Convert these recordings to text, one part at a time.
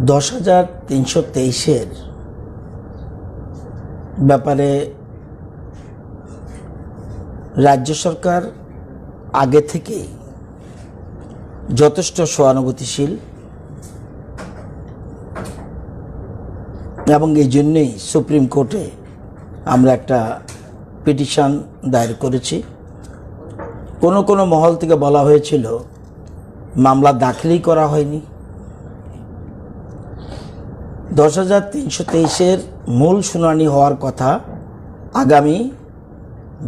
10,323-এর ব্যাপারে রাজ্য সরকার আগে থেকেই যথেষ্ট সহানুভূতিশীল এবং এই জন্যই সুপ্রিম কোর্টে আমরা একটা পিটিশন দায়ের করেছি। কোনো মহল থেকে বলা হয়েছিল মামলা দাখিলই করা হয়নি। 10,323-এর মূল শুনানি হওয়ার কথা আগামী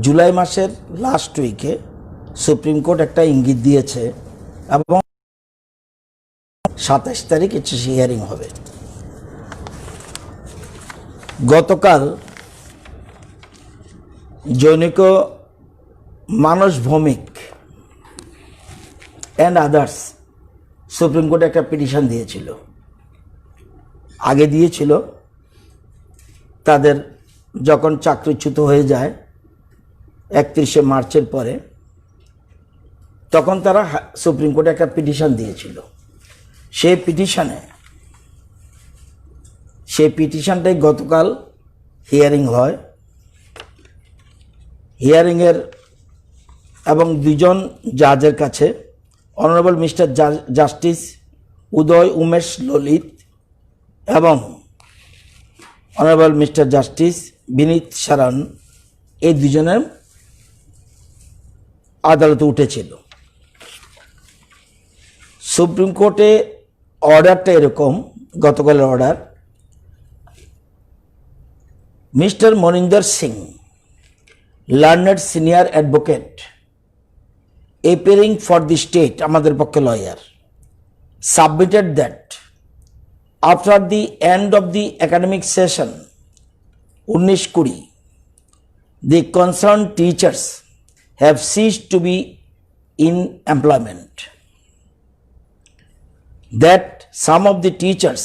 জুলাই মাসের লাস্ট উইকে সুপ্রিম কোর্ট একটা ইঙ্গিত দিয়েছে এবং 27 তারিখ এটি হিয়ারিং হবে। গতকাল জনৈক মানস ভৌমিক অ্যান্ড আদার্স সুপ্রিম কোর্টে একটা পিটিশন দিয়েছিল, আগে দিয়েছিল। তাদের যখন চাকরিচ্যুত হয়ে যায় 31শে মার্চের পরে, তখন তারা সুপ্রিম কোর্টে একটা পিটিশন দিয়েছিল। সেই পিটিশনটাই গতকাল হিয়ারিং হয়। হিয়ারিংয়ের এবং দুজন জাজের কাছে অনারেবল মিস্টার জাস্টিস উদয় উমেশ ললিত এবং অনারেবল মিস্টার জাস্টিস বিনীত সারন, এই দুজনের আদালতে উঠেছিল। সুপ্রিম কোর্টে অর্ডারটা এরকম, গতকালের order, mister Maninder Singh, learned senior advocate appearing for the state, আমাদের পক্ষে lawyer, submitted that after the end of the academic session 19-20, the concerned teachers have ceased to be in employment, that some of the teachers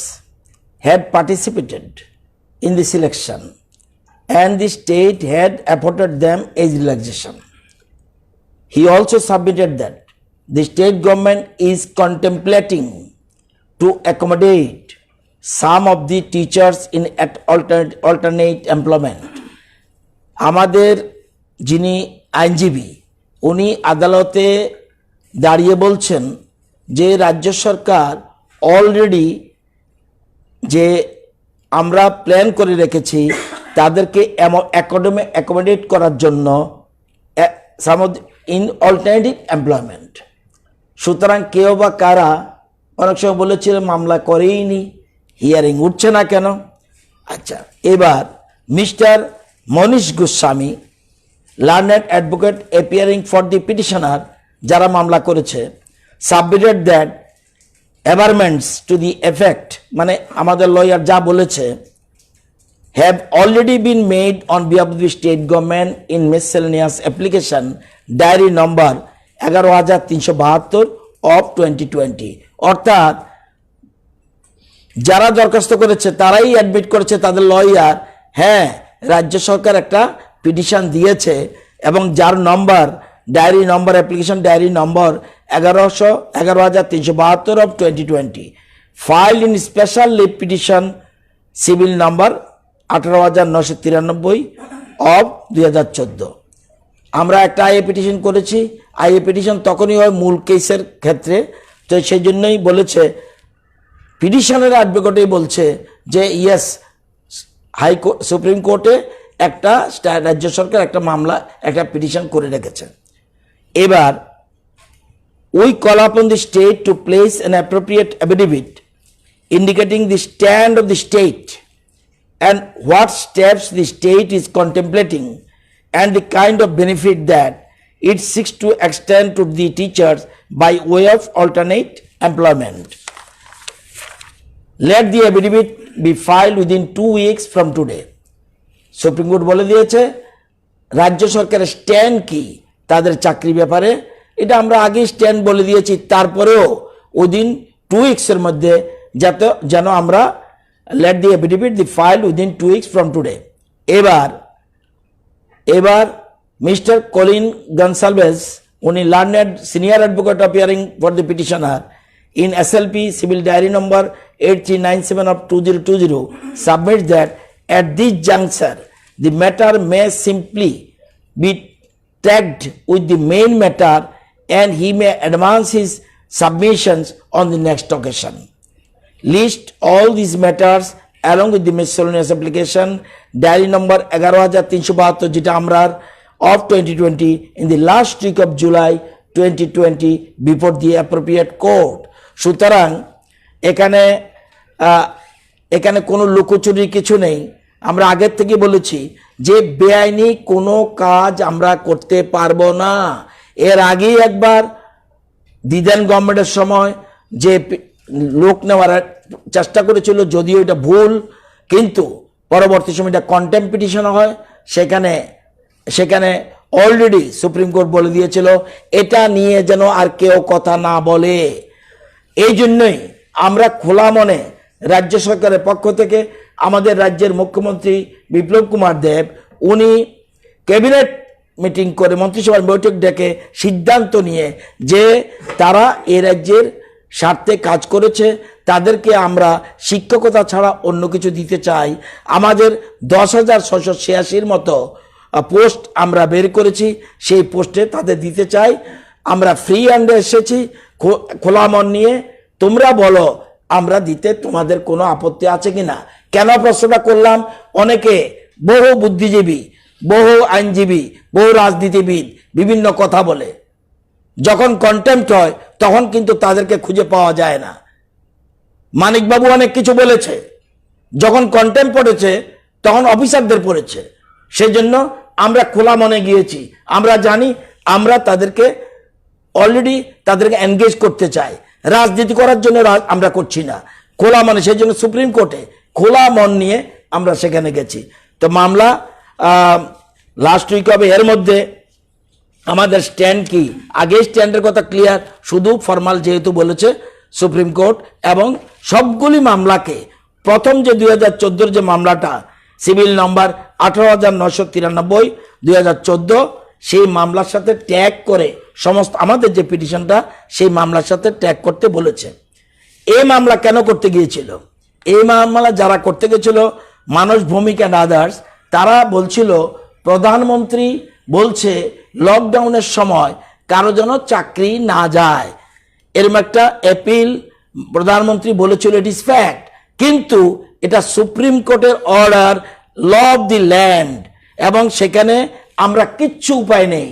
had participated in the selection and the state had afforded them age relaxation. He also submitted that the state government is contemplating to accommodate some of the teachers in alternate employment. আমাদের যিনি আইনজীবী, উনি আদালতে দাঁড়িয়ে বলছেন যে রাজ্য সরকার already যে আমরা প্ল্যান করে রেখেছি তাদেরকে অ্যাকোমোডেট করার জন্য ইন অল্টারনেটিভ এমপ্লয়মেন্ট। সুতরাং কেউ বা কারা অনেক সময় বলেছিল মামলা করেই নি, হিয়ারিং উঠছে না কেন। আচ্ছা, এবার mister Manish Goswami, learned advocate appearing for the petitioner, যারা মামলা করেছে, submitted that averments to the effect, মানে আমাদের লয়ার যা বলেছে, have already been made on behalf of the state government in miscellaneous application diary number 11,372 of 2020। অর্থাৎ যারা দরখাস্ত করেছে তারাই অ্যাডমিট করেছে, তাদের লয়ার, হ্যাঁ রাজ্য সরকার একটা পিটিশন দিয়েছে এবং যার number diary number application diary number 11,372 of 2020, filed in special leave petition civil number 18,993 of 2014। আমরা একটা আইএ পিটিশন করেছি। আইএ পিটিশন তখনই হয় মূল কেসের ক্ষেত্রে, তো সেই জন্যই বলেছে, পিটিশনের অ্যাডভোকেটই বলছে যে ইয়েস, হাইকোর্ট সুপ্রিম কোর্টে একটা রাজ্য সরকার একটা মামলা একটা পিটিশন করে রেখেছে। এবার we call upon the state to place an appropriate affidavit indicating the stand of the state and what steps the state is contemplating and the kind of benefit that it seeks to extend to the teachers by way of alternate employment. Let the affidavit be filed within 2 weeks from today. Supreme court বলে দিয়েছে রাজ্য সরকারের stand কি তাদের চাকরি ব্যাপারে, এটা আমরা আগেই স্ট্যান্ড বলে দিয়েছি। তারপরেও ওইদিন 2 উইক্সের মধ্যে যেন আমরা let the affidavit be filed within 2 weeks from today. এবার মিস্টার কলিন গনসালভেস, উনি learned senior advocate appearing for the petitioner, in SLP Civil Diary number 8397 of 2020 submits that at this juncture the matter may simply be tagged with the main matter and he may advance his submissions on the next occasion. List all these matters along with the miscellaneous application diary number 11372 যেটা আমরা of 2020 in the last week of July 2020 before the appropriate court. সুতরাং এখানে কোনো লুকোচুরি কিছু নেই। আমরা আগের থেকে বলেছি যে বেআইনি কোনো কাজ আমরা করতে পারবো না। এর আগেই একবার দিদেন গভর্নমেন্টের সময় যে লোক নেওয়ার চেষ্টা করেছিল, যদিও এটা ভুল, কিন্তু পরবর্তী সময় এটা কন্টেম্প পিটিশন হয়। সেখানে অলরেডি সুপ্রিম কোর্ট বলে দিয়েছিল এটা নিয়ে যেন আর কেউ কথা না বলে। এই জন্যই আমরা খোলা মনে রাজ্য সরকারের পক্ষ থেকে আমাদের রাজ্যের মুখ্যমন্ত্রী বিপ্লব কুমার দেব উনি ক্যাবিনেট মিটিং করে মন্ত্রিসভার বৈঠক ডেকে সিদ্ধান্ত নিয়ে যে তারা এই রাজ্যের স্বার্থে কাজ করেছে, তাদেরকে আমরা শিক্ষকতা ছাড়া অন্য কিছু দিতে চাই। আমাদের 10,686 মতো পোস্ট আমরা বের করেছি, সেই পোস্টে তাদের দিতে চাই। আমরা ফ্রি হ্যান্ডে এসেছি, খোলা মন নিয়ে। তোমরা বলো আমরা দিতে তোমাদের কোনো আপত্তি আছে কিনা। কেন প্রশ্নটা করলাম, অনেকে বহু বুদ্ধিজীবী, বহু আইনজীবী, বহু রাজনীতিবিদ বিভিন্ন কথা বলে, যখন কন্টেম্পট হয় তখন কিন্তু তাদেরকে খুঁজে পাওয়া যায় না। মানিকবাবু অনেক কিছু বলেছে, যখন কন্টেম্পট পড়েছে তখন অফিসারদের পড়েছে। সেজন্য আমরা খোলা মনে গিয়েছি। আমরা জানি আমরা তাদেরকে অলরেডি এনগেজ করতে চাই, রাজনীতি করার জন্য আমরা করছি না, খোলা মনে। সেই জন্য সুপ্রিম কোর্টে খোলা মন নিয়ে আমরা সেখানে গেছি। তো মামলা লাস্ট উইক হবে। এর মধ্যে আমাদের স্ট্যান্ড কি, আগে স্ট্যান্ডের কথা ক্লিয়ার, শুধু ফর্মাল যেহেতু বলেছে সুপ্রিম কোর্ট, এবং সবগুলি মামলাকে প্রথম যে 2014 যে মামলাটা সিভিল নম্বর 18,993 2014 সেই মামলার সাথে ট্যাগ করে সমস্ত আমাদের যে পিটিশনটা সেই মামলার সাথে ট্যাগ করতে বলেছে। এই মামলা কেন করতে গিয়েছিল, এই মামলা যারা করতে গেছিল মানস ভৌমিক অ্যান্ড আদার্স, তারা বলছিল প্রধানমন্ত্রী বলছে লকডাউনের সময় কারো যেন চাকরি না যায়, এরকম একটা অ্যাপিল প্রধানমন্ত্রী বলেছিল, ইট ইজ ফ্যাক্ট। কিন্তু এটা সুপ্রিম কোর্টের order, law of the land, এবং সেখানে আমরা কিচ্ছু উপায় নেই।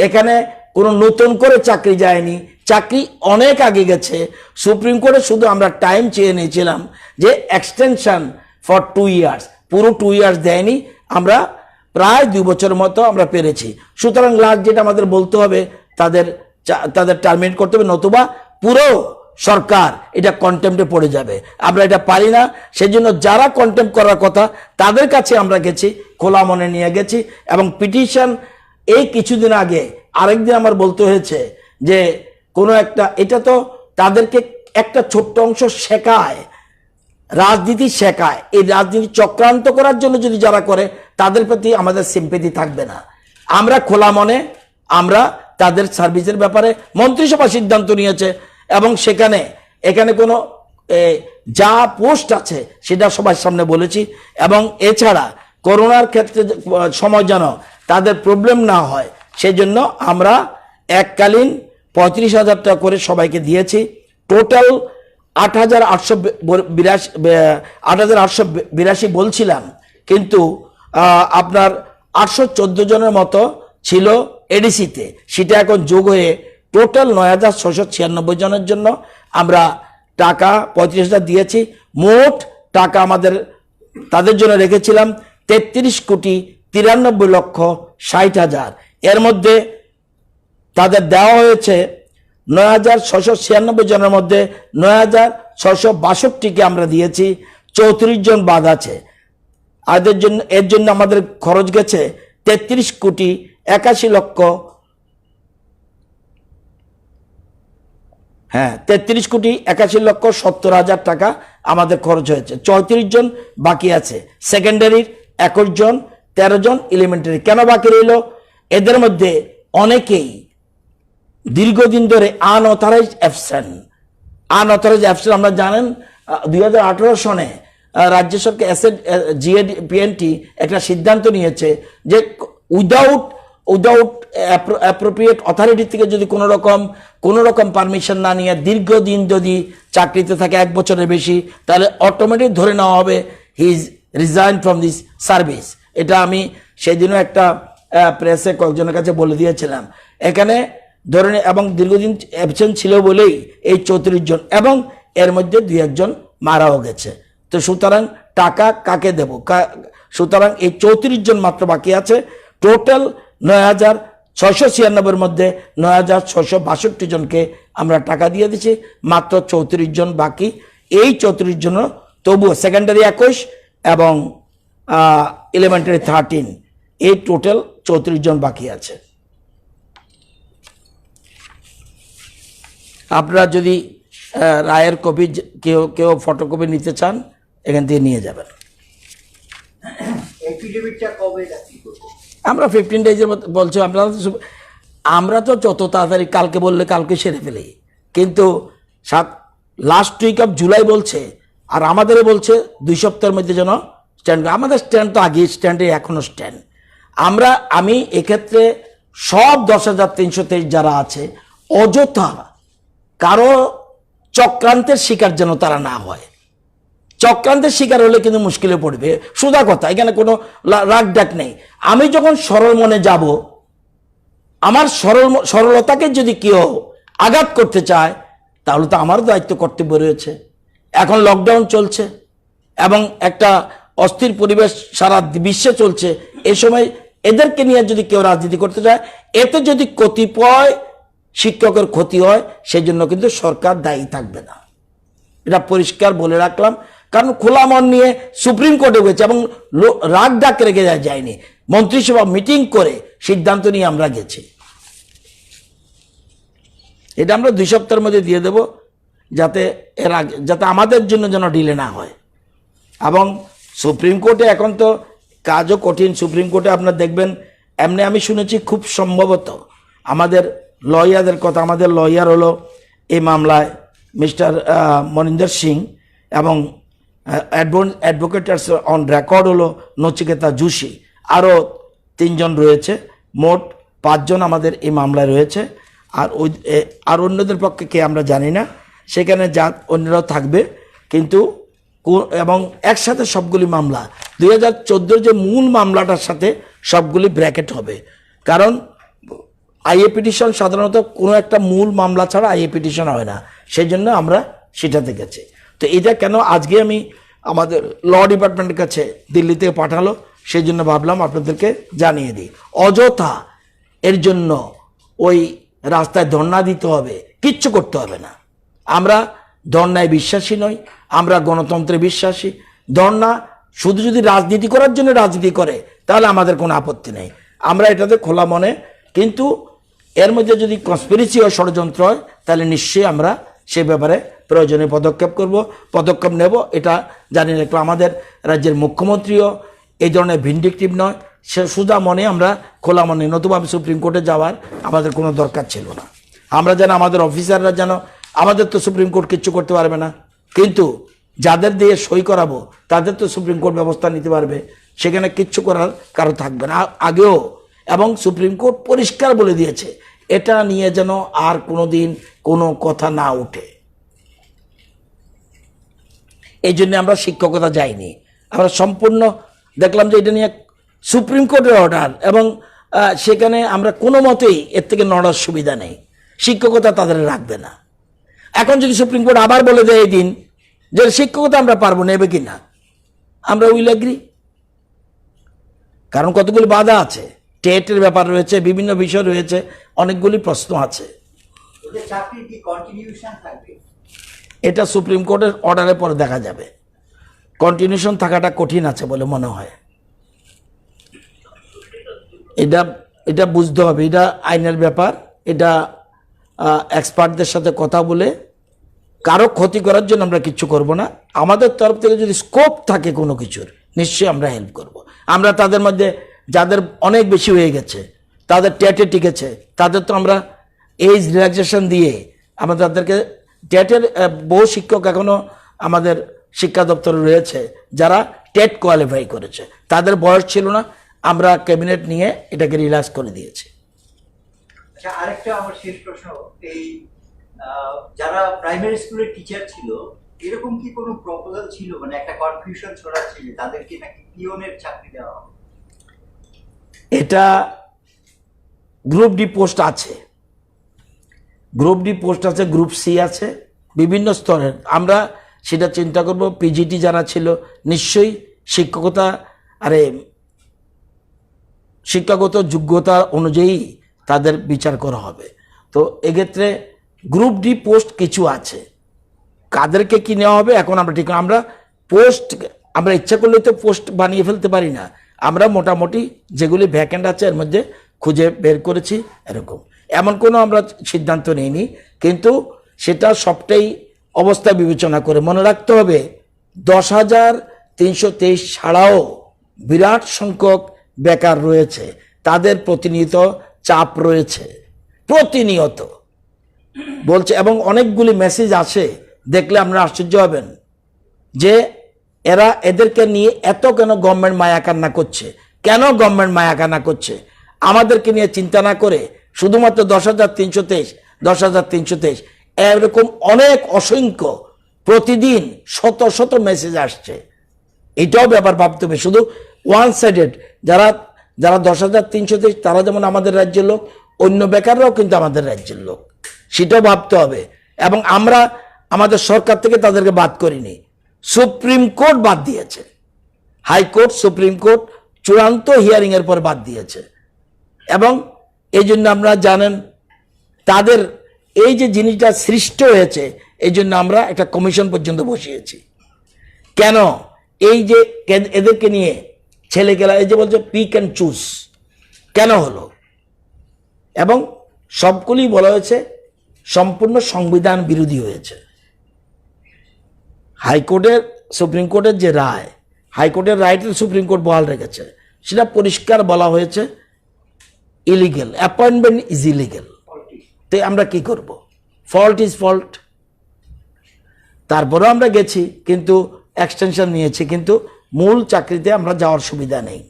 এখানে কোনো নতুন করে চাকরি যায়নি, চাকরি অনেক আগে গেছে। সুপ্রিম কোর্টে শুধু আমরা টাইম চেয়ে নিয়েছিলাম যে এক্সটেনশন ফর 2 ইয়ার্স, পুরো 2 ইয়ার্স দেয়নি, আমরা প্রায় 2 বছরের মতো আমরা পেরেছি। সুতরাং লাস্ট যেটা আমাদের বলতে হবে তাদের টার্মিনেট করতে হবে, নতুবা পুরো সরকার এটা কন্টেম্পটে পড়ে যাবে। আমরা এটা পারি না। সেজন্য যারা কন্টেম্প করার কথা তাদের কাছে আমরা গেছি, খোলা মনে নিয়ে গেছি। এবং পিটিশন এই কিছুদিন আগে আরেকদিন আমার বলতে হয়েছে যে কোনো একটা, এটা তো তাদেরকে একটা ছোট্ট অংশ শেখায়, রাজনীতি শেখায়। এই রাজনীতি চক্রান্ত করার জন্য যদি যারা করে তাদের প্রতি আমাদের সিম্পেথি থাকবে না। আমরা খোলা মনে আমরা তাদের সার্ভিসের ব্যাপারে মন্ত্রিসভা সিদ্ধান্ত নিয়েছে, এবং এখানে কোনো যা পোস্ট আছে সেটা সবার সামনে বলেছি। এবং এছাড়া করোনার ক্ষেত্রে সময় যেন তাদের প্রবলেম না হয় সেজন্য আমরা এককালীন 35,000 টাকা করে সবাইকে দিয়েছি। টোটাল 8,882 বলছিলাম, কিন্তু আপনার 814 জনের মতো ছিল এডিসিতে, সেটা এখন যোগ হয়ে টোটাল 9,696 জনের জন্য আমরা টাকা 35,000 দিয়েছি। মোট টাকা আমাদের তাদের জন্য রেখেছিলাম 33,93,60,000। এর মধ্যে তাদের দেওয়া হয়েছে 9,696 জনের মধ্যে 9,662কে আমরা দিয়েছি, 34 জন বাদ আছে। এর জন্য আমাদের খরচ গেছে 33,81,70,000 টাকা আমাদের খরচ হয়েছে। 34 জন বাকি আছে, সেকেন্ডারির 21 জন, 13 জন এলিমেন্টারি। কেন বাকি রইল? এদের মধ্যে অনেকেই দীর্ঘদিন ধরে আনঅথরাইজড অ্যাবসেন্ট, আনঅথরাইজ অ্যাবসেন্ট। আমরা জানেন 2018 সনে রাজ্য সরকার জিএডিপিএনটি একটা সিদ্ধান্ত নিয়েছে যে উইদাউট অ্যাপ্রোপ্রিয়েট অথরিটি থেকে যদি কোনো রকম পারমিশন না নিয়ে দীর্ঘদিন যদি চাকরিতে থাকে 1 বছরের বেশি, তাহলে অটোমেটিক ধরে নেওয়া হবে he is resign from this service. এটা আমি সেদিনও একটা প্রেসে কয়েকজনের কাছে বলে দিয়েছিলাম। এখানে ধরে এবং দীর্ঘদিন অ্যাবসেন্ট ছিল বলেই এই 34 জন, এবং এর মধ্যে 2-1 জন মারাও গেছে। তো সুতরাং টাকা কাকে দেব? সুতরাং এই 34 জন মাত্র বাকি আছে। টোটাল 9,696 মধ্যে 9,662 জনকে আমরা টাকা দিয়ে দিচ্ছি, মাত্র 34 জন বাকি। এই 34 জন তবুও সেকেন্ডারি 21 এবং এলিমেন্টারি 13, এই টোটাল 34 জন বাকি আছে। আপনারা যদি রায়ের কপি কেউ ফটোকপি নিতে চান, এখান থেকে নিয়ে যাবেন। আমরা 15 ডেজের মধ্যে বলছি। আমরা তো যত তাড়াতাড়ি, কালকে বললে কালকে সেরে ফেলি, কিন্তু লাস্ট উইক অফ জুলাই বলছে, আর আমাদেরও বলছে 2 সপ্তাহের মধ্যে যেন স্ট্যান্ড। আমাদের স্ট্যান্ড তো আগে স্ট্যান্ডে এখনো স্ট্যান্ড। আমি এক্ষেত্রে সব 10,323 যারা আছে, অযথা কারো চক্রান্তের শিকার যেন তারা না হয়। চক্রান্তের শিকার হলে কিন্তু মুশকিলে পড়বে। সোজা কথা, এখানে কোনো রাগ ডাক নেই। আমি যখন সরল মনে যাব, আমার সরলতাকে যদি কেউ আঘাত করতে চায়, তাহলে তো আমার দায়িত্ব কর্তব্য রয়েছে। এখন লকডাউন চলছে এবং একটা অস্থির পরিবেশ সারা বিশ্বে চলছে। এ সময় এদেরকে নিয়ে যদি কেউ রাজনীতি করতে চায়, এতে যদি কতিপয় শিক্ষকের ক্ষতি হয়, সেই জন্য কিন্তু সরকার দায়ী থাকবে না। এটা পরিষ্কার বলে রাখলাম। কারণ খোলা মন নিয়ে সুপ্রিম কোর্টে গেছে এবং রাগ ডাক রেখে যায়নি। মন্ত্রিসভা মিটিং করে সিদ্ধান্ত নিয়ে আমরা গেছি। এটা আমরা 2 সপ্তাহের মধ্যে দিয়ে দেব, যাতে আমাদের জন্য যেন ডিলে না হয়। এবং সুপ্রিম কোর্টে এখন তো কাজও কঠিন। সুপ্রিম কোর্টে আপনার দেখবেন, এমনি আমি শুনেছি খুব সম্ভবত আমাদের লয়ারদের কথা, আমাদের লয়ার হলো এই মামলায় মিস্টার মনিন্দর সিং, এবং অ্যাডভোকেটার্স অন রেকর্ড হলো নচিকেতা যোশী। আরও 3 জন রয়েছে, মোট 5 জন আমাদের এই মামলায় রয়েছে। আর অন্যদের পক্ষে কে আমরা জানি না, সেখানে অন্যরাও থাকবে। কিন্তু এবং একসাথে সবগুলি মামলা 2014 যে মূল মামলাটার সাথে সবগুলি ব্র্যাকেট হবে। কারণ আইএ পিটিশন সাধারণত কোনো একটা মূল মামলা ছাড়া আইএ পিটিশন হয় না, সেই জন্য আমরা সেটাতে গেছি। তো এটা কেন আজকে আমি আমাদের ল ডিপার্টমেন্টের কাছে দিল্লি থেকে পাঠালো, সেই জন্য ভাবলাম আপনাদেরকে জানিয়ে দিই। অযথা এর জন্য ওই রাস্তায় ধর্ণা দিতে হবে, কিচ্ছু করতে হবে না। আমরা ধর্ণায় বিশ্বাসী নই, আমরা গণতন্ত্রে বিশ্বাসী। ধর্ণা শুধু যদি রাজনীতি করার জন্য রাজনীতি করে, তাহলে আমাদের কোনো আপত্তি নেই, আমরা এটাতে খোলা মনে। কিন্তু এর মধ্যে যদি কনস্পিরেসি হয়, ষড়যন্ত্র হয়, তাহলে নিশ্চয়ই আমরা সে ব্যাপারে প্রয়োজনীয় পদক্ষেপ নেব। এটা জানি না, একটু আমাদের রাজ্যের মুখ্যমন্ত্রীও এই ধরনের ভিন্ডিকটিভ নয়, সে সোজা মনে আমরা খোলা মনে, নতুবা সুপ্রিম কোর্টে যাওয়ার আমাদের কোনো দরকার ছিল না। আমরা যেন আমাদের অফিসাররা যেন, আমাদের তো সুপ্রিম কোর্ট কিচ্ছু করতে পারবে না, কিন্তু যাদের দিয়ে সই করাবো তাদের তো সুপ্রিম কোর্ট ব্যবস্থা নিতে পারবে, সেখানে কিচ্ছু করার কারো থাকবে না আগেও। এবং সুপ্রিম কোর্ট পরিষ্কার বলে দিয়েছে, এটা নিয়ে যেন আর কোনোদিন কোনো কথা না উঠে। এই জন্য আমরা শিক্ষকতা যাইনি। আমরা সম্পূর্ণ দেখলাম যে এটা নিয়ে সুপ্রিম কোর্টের অর্ডার, এবং সেখানে আমরা কোনো মতেই এর থেকে নড়ার সুবিধা নেই। শিক্ষকতা তাদের রাখবে না। এখন যদি সুপ্রিম কোর্ট আবার বলে দেয় এই দিন যে শিক্ষকতা আমরা পারবো, নেবে কি না, আমরা উইল এগ্রি। কারণ কতগুলি বাধা আছে, টেটের ব্যাপার রয়েছে, বিভিন্ন বিষয় রয়েছে, অনেকগুলি প্রশ্ন আছে। এটা সুপ্রিম কোর্টের অর্ডারের পরে দেখা যাবে। কন্টিনিউশন থাকাটা কঠিন আছে বলে মনে হয়। এটা বুঝতে হবে, এটা আইনের ব্যাপার। এটা এক্সপার্টদের সাথে কথা বলে, কারো ক্ষতি করার জন্য আমরা কিচ্ছু করব না। আমাদের তরফ থেকে যদি স্কোপ থাকে কোনো কিছুর, নিশ্চয়ই আমরা হেল্প করব। আমরা তাদের মধ্যে যাদের অনেক বেশি হয়ে গেছে, তাদের টেটে টিকেছে, তাদের তো আমরা এজ রিল্যাক্সেশন দিয়ে আমরা তাদেরকে টেটের বহু শিক্ষক এখনো আমাদের শিক্ষা দপ্তরে রয়েছে যারা টেট কোয়ালিফাই করেছে, তাদের বয়স ছিল না, আমরা ক্যাবিনেট নিয়ে এটাকে রিল্যাক্স করে দিয়েছি। আচ্ছা, আরেকটা আমার শেষ প্রশ্ন, এই যারা প্রাইমারি স্কুলের টিচার ছিল এরকম কি কোনো প্রপোজাল ছিল, মানে একটা কনফিউশন ছড়াচ্ছে যে তাদেরকে নাকি পিওনের চাকরি দেওয়া হবে? এটা গ্রুপ ডি পোস্ট আছে, গ্রুপ ডি পোস্ট আছে, গ্রুপ সি আছে, বিভিন্ন স্তরের। আমরা সেটা চিন্তা করব, পিজিটি যারা ছিল নিশ্চয়ই শিক্ষাগত যোগ্যতা অনুযায়ী তাদের বিচার করা হবে। তো এক্ষেত্রে গ্রুপ ডি পোস্ট কিছু আছে, কাদেরকে কি নেওয়া হবে এখন আমরা ঠিক, আমরা পোস্ট আমরা ইচ্ছা করলে তো পোস্ট বানিয়ে ফেলতে পারি না, আমরা মোটামুটি যেগুলি ভ্যাকেন্ট আছে এর মধ্যে খুঁজে বের করেছি, এরকম এমন কোনো আমরা সিদ্ধান্ত নিইনি, কিন্তু সেটা সবটাই অবস্থা বিবেচনা করে। মনে রাখতে হবে 10,323 ছাড়াও বিরাট সংখ্যক বেকার রয়েছে, তাদের প্রতিনিয়ত চাপ রয়েছে, প্রতিনিয়ত বলছে, এবং অনেকগুলি মেসেজ আসে, দেখলে আপনারা আশ্চর্য হবেন যে এদেরকে নিয়ে এত কেন গভর্নমেন্ট মায়াকান্না করছে, কেন গভর্নমেন্ট মায়াকান্না করছে, আমাদেরকে নিয়ে চিন্তা না করে শুধুমাত্র 10,323 এরকম অনেক অসংখ্য প্রতিদিন শত শত মেসেজ আসছে। এটাও ব্যাপার ভাবতে হবে, শুধু ওয়ান সাইডেড। যারা 10,323 তারা যেমন আমাদের রাজ্যের লোক, অন্য বেকাররাও কিন্তু আমাদের রাজ্যের লোক, সেটাও ভাবতে হবে। এবং আমরা আমাদের সরকার থেকে তাদেরকে বাদ করিনি, সুপ্রিম কোর্ট বাদ দিয়েছে, হাইকোর্ট সুপ্রিম কোর্ট চূড়ান্ত হিয়ারিং এর পর বাদ দিয়েছে। এবং এই জন্য আমরা জানেন তাদের এই যে জিনিসটা সৃষ্টি হয়েছে, এই জন্য আমরা একটা কমিশন পর্যন্ত বসিয়েছি। কেন এই যে এদেরকে নিয়ে ছেলেগেলা এই যে বলছে পিক অ্যান্ড চুজ কেন হলো, এবং সবগুলি বলা হয়েছে সম্পূর্ণ সংবিধান বিরোধী হয়েছে। হাইকোর্টের সুপ্রিম কোর্টের যে রায়, হাইকোর্টের রায়টা সুপ্রিম কোর্ট বহাল রেখেছে, সেটা পরিষ্কার বলা হয়েছে ইলিগেল, অ্যাপয়েন্টমেন্ট ইজ ইলিগেল। তো আমরা কি করব, ফল্ট ইজ ফল্ট। তারপরেও আমরা গেছি, কিন্তু এক্সটেনশন নিয়েছি, কিন্তু মূল চাকরিতে আমরা যাওয়ার সুবিধা নেই।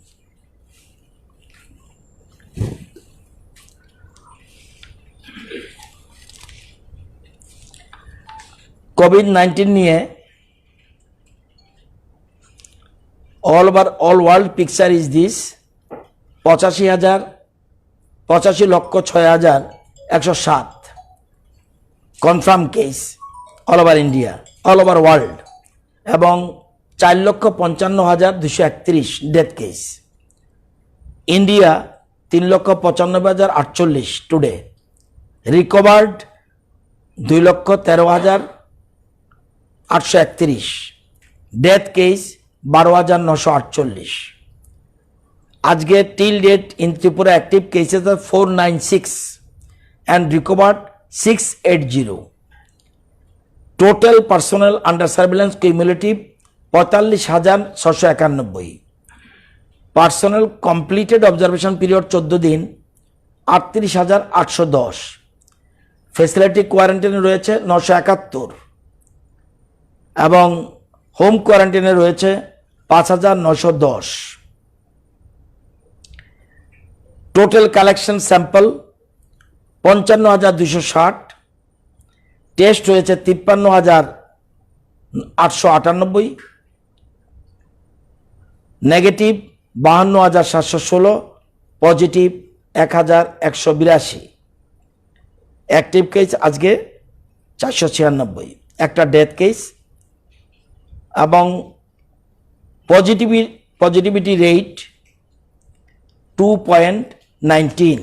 কোভিড-19 নিয়ে all world picture is this: 85,06,107 confirm case all over India, all over world, এবং 4,55,231 death case. India 3,95,048 today, recovered 2,13,831, death case 12,948। আজকে till date in Tripura active cases আর 496 and recovered 680. Total personnel under surveillance cumulative 45,691। Personnel completed observation period 14 দিন 38,810। Facility কোয়ারেন্টাইনে রয়েছে 971, এবং home কোয়ারেন্টাইনে রয়েছে 5,910। Total collection sample 55,260, test হয়েছে 53,898, নেগেটিভ 52,716, পজিটিভ 1,182। অ্যাক্টিভ কেস আজকে 496, একটা ডেথ কেস, এবং পজিটিভিটি রেট 2.19,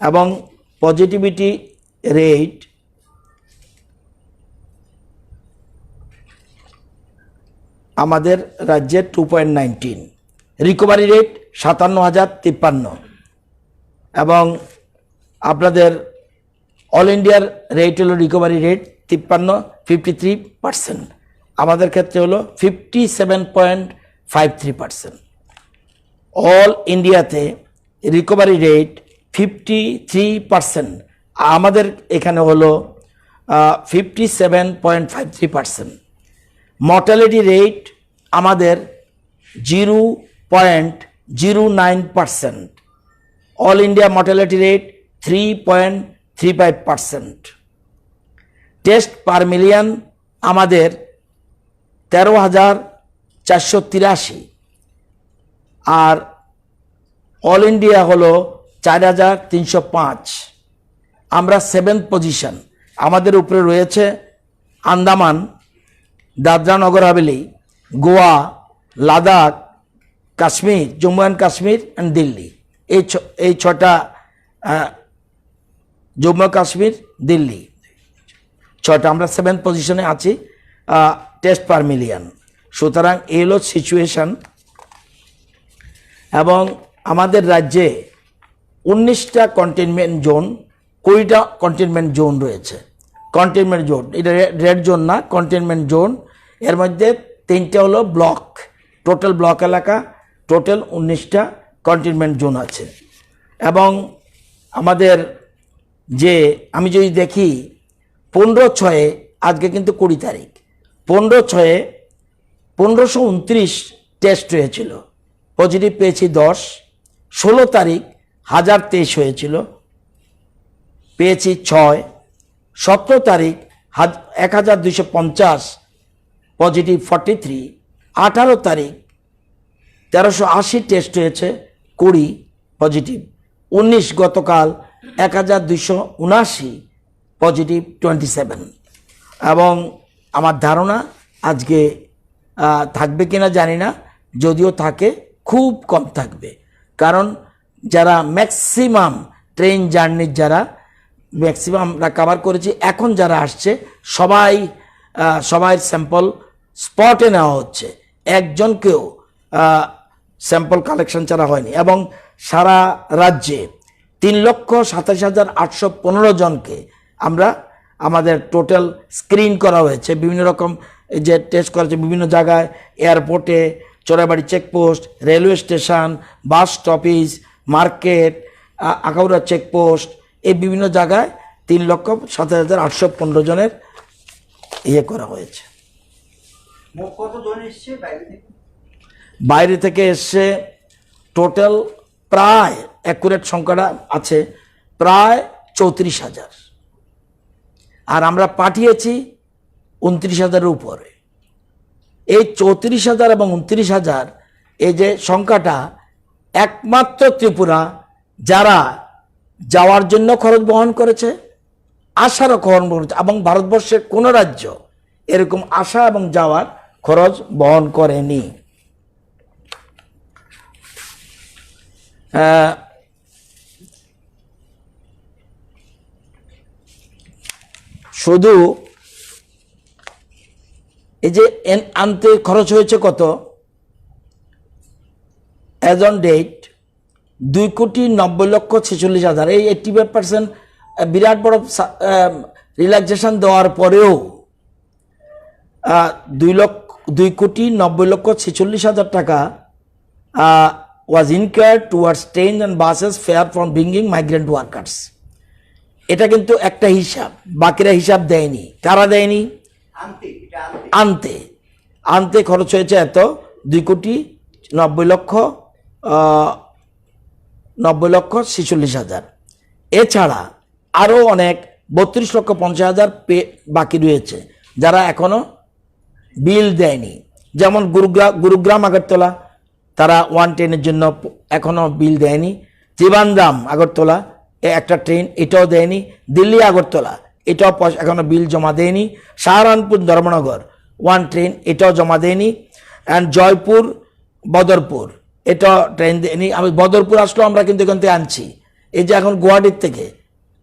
এবং পজিটিভিটি রেট আমাদের রাজ্যে 2.19, রিকভারি রেট 57,053, এবং আপনাদের অল ইন্ডিয়ার রেট হলো রিকভারি রেট 53%, আমাদের ক্ষেত্রে হলো 57.53%। অল ইন্ডিয়াতে রিকভারি রেট 53%, আমাদের এখানে হলো 57.53%। মর্টালিটি রেট আমাদের 0.09%। All India mortality rate 3.35%। Test per million আমাদের 13,483, আর অল ইন্ডিয়া হলো 4,305। আমরা 7th পজিশন। আমাদের উপরে রয়েছে আন্দামান, দাদরা নগর হাভেলি, গোয়া, লাদাখ, কাশ্মীর, জম্মু অ্যান্ড কাশ্মীর অ্যান্ড দিল্লি। এই ছটা, জম্মু কাশ্মীর, দিল্লি, ছটা, আমরা 7th পজিশনে আছি টেস্ট পার মিলিয়ন। সুতরাং এই হলো সিচুয়েশন। এবং আমাদের রাজ্যে 19টা কন্টেনমেন্ট জোন, 20টা কন্টেনমেন্ট জোন রয়েছে। কন্টেনমেন্ট জোন, এটা রেড জোন না, কন্টেনমেন্ট জোন। এর মধ্যে 3টে হলো ব্লক, টোটাল ব্লক এলাকা, টোটাল 19টা কন্টেনমেন্ট জোন আছে। এবং আমাদের যে, আমি যদি দেখি 15/6, আজকে কিন্তু 20 তারিখ, 15/6 1529 টেস্ট হয়েছিল, পজিটিভ পেয়েছি 10। 16 তারিখ 1023 হয়েছিল, পেয়েছি 6। 17 তারিখ 1250, পজিটিভ 43। 18 তারিখ 1380 টেস্ট হয়েছে, 20 পজিটিভ। 19 গতকাল 1279, পজিটিভ 27। এবং আমার ধারণা আজকে থাকবে কিনা জানি না, যদিও থাকে খুব কম থাকবে। কারণ যারা ম্যাক্সিমাম ট্রেন জার্নির, যারা ম্যাক্সিমাম আমরা কভার করেছি, এখন যারা আসছে সবাই স্যাম্পল স্পটে নেওয়া হচ্ছে, একজনকেও স্যাম্পল কালেকশন ছাড়া হয়নি। এবং সারা রাজ্যে 3,27,815 জনকে আমরা আমাদের টোটাল স্ক্রিন করা হয়েছে। বিভিন্ন রকম যে টেস্ট করা হয়েছে বিভিন্ন জায়গায়, এয়ারপোর্টে, Churaibari checkpost, railway station, bus stoppage, market, Akhaura checkpost, এই বিভিন্ন জায়গায় 3,27,815 জনের করা হয়েছে। মোট কতজন এসছে বাইরে থেকে? বাইরে থেকে এসছে টোটাল প্রায়, অ্যাকুরেট সংখ্যাটা আছে, প্রায় 34,000। আর আমরা পাঠিয়েছি 29,000-এর উপরে। এই 34,000 এবং 29,000, এই যে সংখ্যাটা, একমাত্র ত্রিপুরা যারা যাওয়ার জন্য খরচ বহন করেছে, আসারও খরচ বহন করেছে, এবং ভারতবর্ষের কোনো রাজ্য এরকম আসা এবং যাওয়ার খরচ বহন করেনি। শুধু এই যে আনতে খরচ হয়েছে কত, অ্যাজ অন ডেট 2,90,46,000। এই 85% বিরাট বড় রিল্যাক্সেশন দেওয়ার পরেও 2,90,46,000 টাকা was incurred towards trains and buses fare from bringing migrant workers। এটা কিন্তু একটা হিসাব, বাকিরা হিসাব দেয়নি। কারা দেয়নি? আনতে খরচ হয়েছে এত, 2,90,46,000। এছাড়া আরও অনেক 32,50,000 বাকি রয়েছে, যারা এখনো বিল দেয়নি। যেমন গুরুগ্রাম আগরতলা, তারা 1 ট্রেনের জন্য এখনো বিল দেয়নি। ত্রিবান্দ্রাম আগরতলা একটা ট্রেন, এটাও দেয়নি। দিল্লি আগরতলা এটাও এখনো বিল জমা দেয়নি। সাহারানপুর ধর্মনগর 1 ট্রেন, এটাও জমা দেয়নি। অ্যান্ড জয়পুর বদরপুর এটা ট্রেন দেয়নি। আমি বদরপুর আসলেও আমরা কিন্তু এখান থেকে আনছি, এই যে এখন গুয়াহাটির থেকে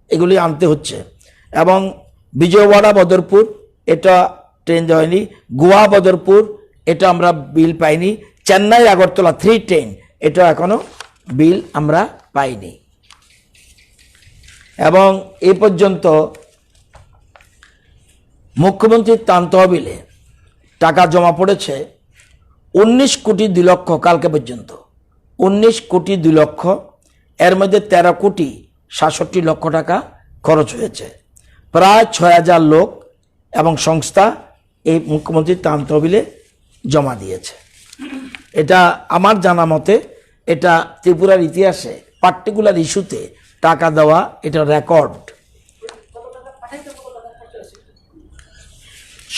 এগুলি আনতে হচ্ছে। এবং বিজয়ওয়াড়া বদরপুর এটা ট্রেন দেওয়া হয়নি। গোয়া বদরপুর এটা আমরা বিল পাইনি। চেন্নাই আগরতলা 3 ট্রেন, এটা এখনো বিল আমরা পাইনি। এবং এই পর্যন্ত মুখ্যমন্ত্রীর ত্রাণ তহবিলে টাকা জমা পড়েছে 19,02,00,000 কালকে পর্যন্ত, 19,02,00,000। এর মধ্যে 13,67,00,000 টাকা খরচ হয়েছে। প্রায় 6,000 লোক এবং সংস্থা এই মুখ্যমন্ত্রীর ত্রাণ তহবিলে জমা দিয়েছে। এটা আমার জানা মতে এটা ত্রিপুরার ইতিহাসে পার্টিকুলার ইস্যুতে টাকা দেওয়া এটা রেকর্ড।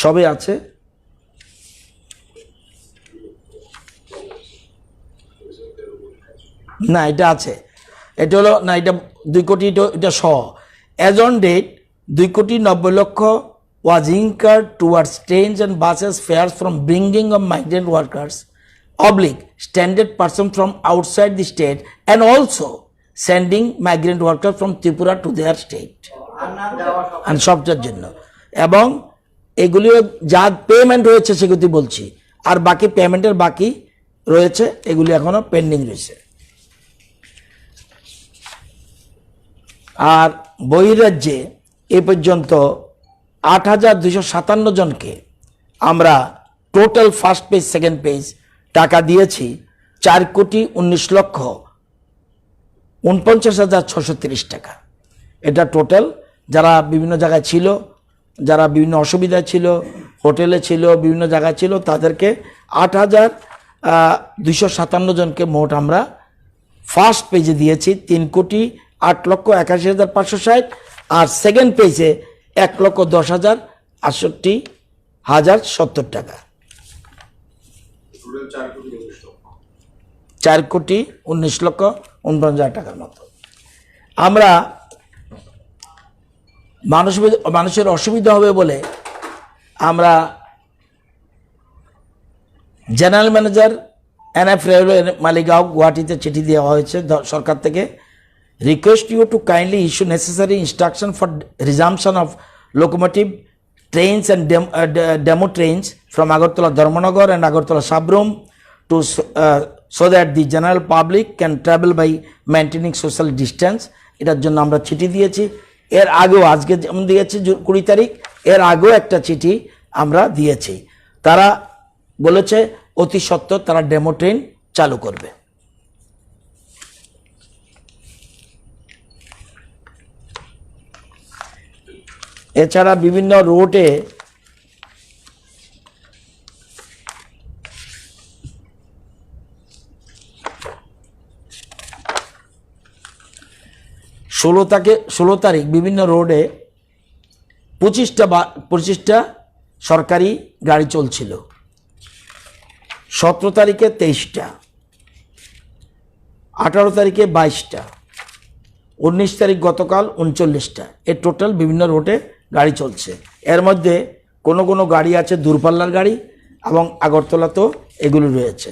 সবে আছে না, এটা আছে, এটা হলো না, এটা 2 কোটি, এটা সহ as on date 2,90,00,000 was incurred towards trains and buses fares from bringing of migrant workers standard person from outside the state and also sending migrant workers from Tripura to their state and সবটার জন্য। এবং এগুলি যা payment হয়েছে সেগুলি বলছি, আর বাকি পেমেন্টের বাকি রয়েছে, এগুলি এখনো পেন্ডিং রয়েছে। আর বহিরাজ্যে এ পর্যন্ত 8,257 জনকে আমরা total first page second page টাকা দিয়েছি 4,19,49,630 টাকা। এটা টোটাল যারা বিভিন্ন জায়গায় ছিল, যারা বিভিন্ন অসুবিধায় ছিল, হোটেলে ছিল, বিভিন্ন জায়গায় ছিল, তাদেরকে 8,257 জনকে মোট আমরা ফার্স্ট পেজে দিয়েছি 3,08,81,560, আর সেকেন্ড পেজে 1,10,68,70 টাকা, 4,19,49,000 টাকার মতো। আমরা মানুষের অসুবিধা হবে বলে আমরা general manager NF railway Maligaon গুয়াহাটিতে চিঠি দেওয়া হয়েছে সরকার থেকে, request you to kindly issue necessary instruction for resumption of locomotive trains and demo trains from Agartala Dharmanagar and Agartala Sabrom to so that the general public can travel by maintaining social distance। এটার জন্য আমরা চিঠি দিয়েছি। এর আগেও, আজকে যেমন দিয়েছি 20 তারিখ, এর আগেও একটা চিঠি আমরা দিয়েছি। তারা বলেছে অতি সত্বর তারা ডেমো ট্রেন চালু করবে। এছাড়া বিভিন্ন রুটে ষোলো তারিখ বিভিন্ন রোডে 25টা সরকারি গাড়ি চলছিল, 17 তারিখে 23টা, 18 তারিখে 22টা, 19 তারিখ গতকাল 39টা। এর টোটাল বিভিন্ন রোডে গাড়ি চলছে। এর মধ্যে কোনো কোনো গাড়ি আছে দূরপাল্লার গাড়ি, এবং আগরতলাতেও এগুলো রয়েছে।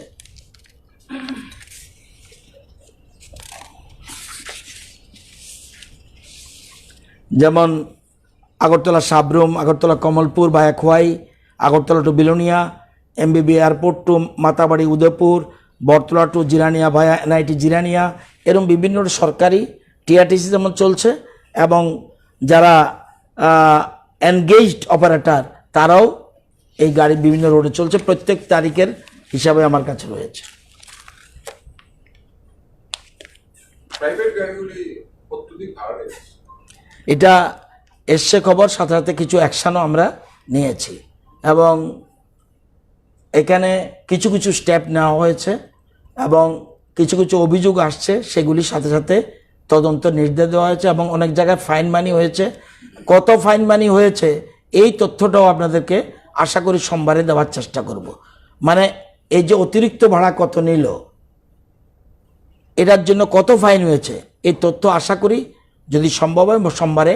যেমন Agartala Sabroom, Agartala Kamalpur via Khowai, Agartala to Belonia, MBB airport to Matabari Udaipur, Bartala to Jirania via NIT Jirania, এরকম বিভিন্ন সরকারি TRTC যেমন চলছে, এবং যারা এনগেজড অপারেটর তারাও এই গাড়ি বিভিন্ন রোডে চলছে। প্রত্যেক তারিখের হিসাবে আমার কাছে রয়েছে। এটা এসছে খবর, সাথে সাথে কিছু অ্যাকশনও আমরা নিয়েছি, এবং এখানে কিছু কিছু স্টেপ নেওয়া হয়েছে, এবং কিছু কিছু অভিযোগ আসছে, সেগুলির সাথে সাথে তদন্ত নির্দেশ দেওয়া হয়েছে, এবং অনেক জায়গায় ফাইন মানি হয়েছে। কত ফাইন মানি হয়েছে এই তথ্যটাও আপনাদেরকে আশা করি সোমবারে দেওয়ার চেষ্টা করব। মানে এই যে অতিরিক্ত ভাড়া কত নিল, এটার জন্য কত ফাইন হয়েছে, এই তথ্য আশা করি যদি সম্ভব হয় সোমবারে